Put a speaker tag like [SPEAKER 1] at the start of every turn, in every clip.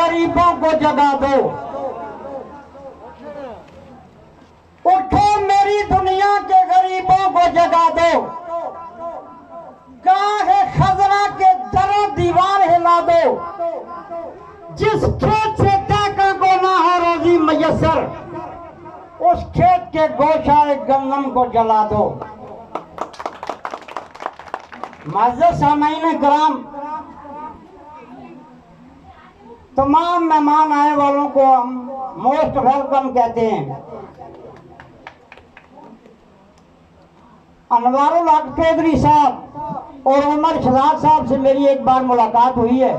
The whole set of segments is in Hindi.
[SPEAKER 1] गरीबों को जगा दो, उठो मेरी दुनिया के गरीबों को जगा दो। कहाँ है खजरा के दरों दीवार हिला दो। जिस खेत से तैका को ना हो रोजी मयसर, उस खेत के गोशाए गंगम को जला दो। मुअज़्ज़ज़ सामईन किराम, तमाम मेहमान आए वालों को हम मोस्ट वेलकम कहते हैं। अनवारुल हक चौधरी साहब और उमर शहजाद साहब से मेरी एक बार मुलाकात हुई है।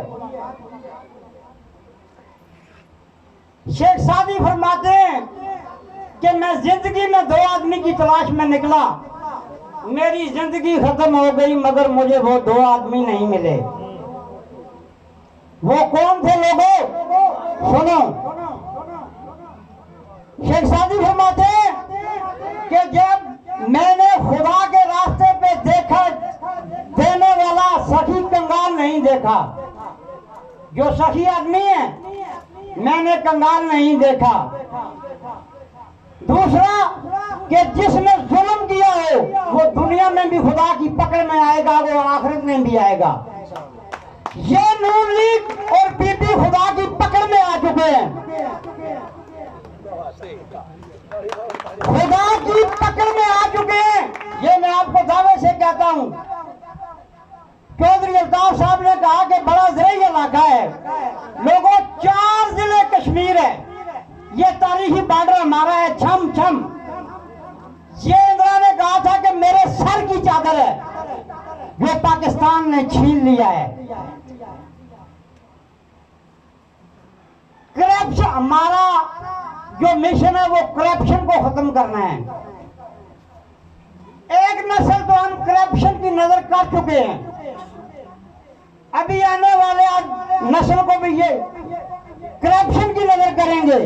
[SPEAKER 1] शेख सादी फरमाते हैं कि मैं जिंदगी में 2 आदमी की तलाश में निकला, मेरी जिंदगी खत्म हो गई मगर मुझे वो 2 आदमी नहीं मिले। वो कौन थे लोगों? सुनो, शेख सादी फरमाते हैं कि जब मैंने खुदा के रास्ते पे देखा, देने वाला सखी कंगाल नहीं देखा। जो सखी आदमी है मैंने कंगाल नहीं देखा। दूसरा कि जिसने जुल्म किया हो वो दुनिया में भी खुदा की पकड़ में आएगा, वो आखिरत में भी आएगा। ये नून लीग और बीबी खुदा की पकड़ में आ चुके हैं, खुदा की पकड़ में आ चुके हैं। ये मैं आपको दावे से कहता हूं। चौधरी अल्ताफ साहब ने कहा कि बड़ा ज़रई इलाका है। लोगों 4 जिले कश्मीर है, ये तारीखी बॉर्डर हमारा है, छम छम। ये इंदिरा ने कहा था कि मेरे सर की चादर है, जो पाकिस्तान ने छीन लिया है। करप्शन, हमारा जो मिशन है वो करप्शन को खत्म करना है। एक नस्ल तो हम करप्शन की नजर कर चुके हैं, अभी आने वाले आज नस्ल को भी ये करप्शन की नजर करेंगे।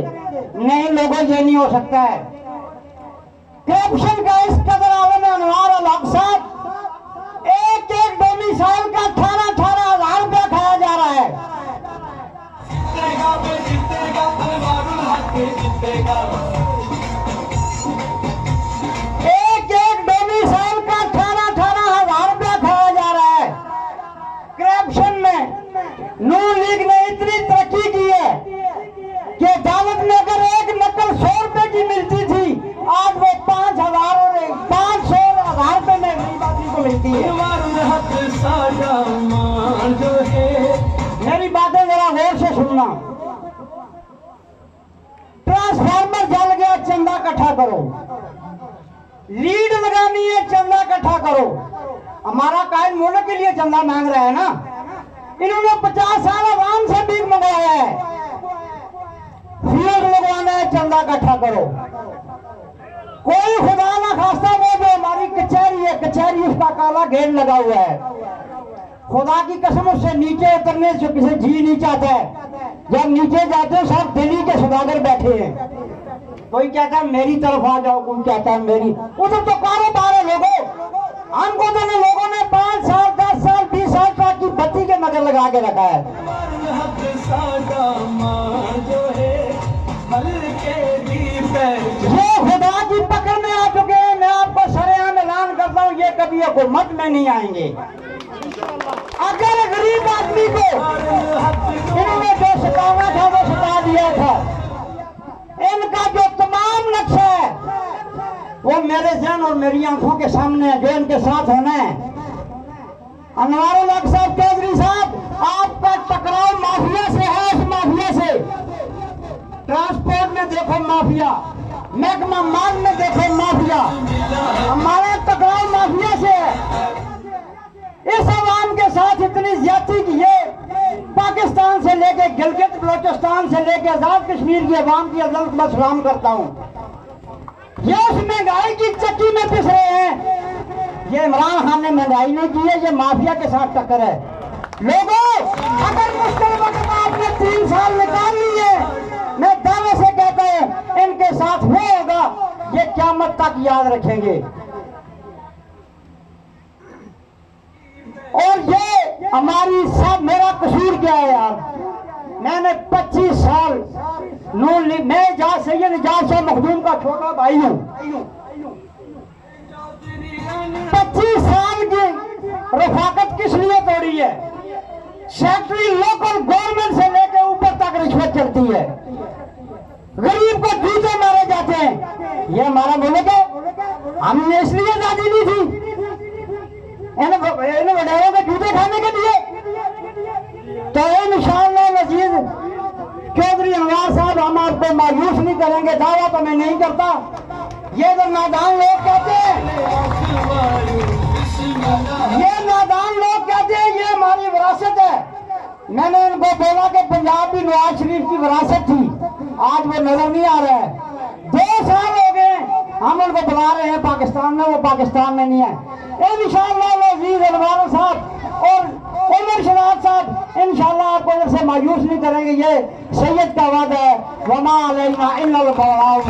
[SPEAKER 1] नहीं लोगों, ये नहीं हो सकता है। करप्शन का इस कदर आलम है। अनवारुल हक साहब, एक डोमिसाइल का 18,000 रुपया खाया जा रहा है। एक डोमिसाइल का 18,000 रुपया खाया जा रहा है। करप्शन में नून लीग ने इतनी तरक्की की है कि अदालत में अगर एक नकल 100 रुपए की मिलती थी, आज वो 5,000 और 500,000 रुपए में गरीब आदमी को मिलती है। मेरी बातें जरा गौर से सुनना। ट्रांसफार्मर जल गया, चंदा इकट्ठा करो। लीड लगानी है, चंदा इकट्ठा करो। हमारा कायद मुल्क के लिए चंदा मांग रहा है ना। इन्होंने 50 साल आवाम से भीख मंगवाया है। फ्यूज लगवाना है, चंदा इकट्ठा करो। कोई खुदा ना खास्ता वो जो हमारी कचहरी है, कचहरी उसका काला घेर लगा हुआ है। खुदा की कसम उससे नीचे उतरने से किसी जी नहीं चाहता है। जब नीचे जाते हैं सब दिल्ली के सौदागर बैठे हैं। कोई कहता है मेरी तरफ आ जाओ, कोई कहता है मेरी। उधर तो कारोबार है लोगों। हमको तो लोगों ने 5 साल 10 साल 20 साल तक की बत्ती के नजर लगा के रखा है। ये खुदा की पकड़ में आ चुके हैं। मैं आपको सरेआम ऐलान करता हूँ, ये कभी हुकूमत में नहीं आएंगे। अगर गरीब आदमी को इन्होंने जो सताना था वो सता दिया था। इनका जो तमाम नक्शा है वो मेरे जहन और मेरी आंखों के सामने है, जो इनके साथ होना है। अनवारुल हक साहब, चौधरी साहब, आपका टकराव माफिया से है। उस माफिया से ट्रांसपोर्ट में देखो माफिया, महकमा माल में देखो माफिया। हमारा टकराव माफिया से है। इस आवाम के साथ इतनी ज्यादती की है। पाकिस्तान से लेके गिलगित बलोचिस्तान से लेके आजाद कश्मीर की आवाम की अदालत में सलाम करता हूँ। ये उस महंगाई की चक्की में पिस रहे हैं। ये इमरान खान ने महंगाई नहीं की है, ये माफिया के साथ टक्कर है। लोगों, अगर मुश्किल वक्त में आपने 3 साल निकाल लिए, मैं दावे से कहता हूँ इनके साथ वो होगा, ये क़यामत तक याद रखेंगे। और ये हमारी सब, मेरा कसूर क्या क्या है यार, मैंने 25 साल नून लीग, मैं सैयद एजाज शाह मखदूम का छोटा भाई हूँ। 25 साल की रफाकत किस लिए तोड़ी है? सेक्रेटरी लोकल गवर्नमेंट से लेकर ऊपर तक रिश्वत चलती है, गरीब को जूते मारे जाते हैं। ये हमारा मुल्क है, हमने इसलिए आजादी ली थी इन वडेरों के जूते खाने के लिए। तो इंशाअल्लाह वजीर चौधरी अनवार साहब हम आपको मायूस नहीं करेंगे, दावा तो मैं नहीं करता। ये जो नादान लोग कहते हैं, ये नादान लोग कहते हैं ये हमारी विरासत है। मैंने इनको बोला कि पंजाब भी नवाज शरीफ की विरासत थी, आज वो नजर नहीं आ रहा है। 2 साल हो गए हम उनको बुला रहे हैं पाकिस्तान में, वो पाकिस्तान में नहीं है। इंशाअल्लाह वजीर अनवार साहब और उमर शराफ साहब इंशाअल्लाह आपको इधर से मायूस नहीं करेंगे। ये सैयद का वादा है, वमा अलैना इल्लल बलाग।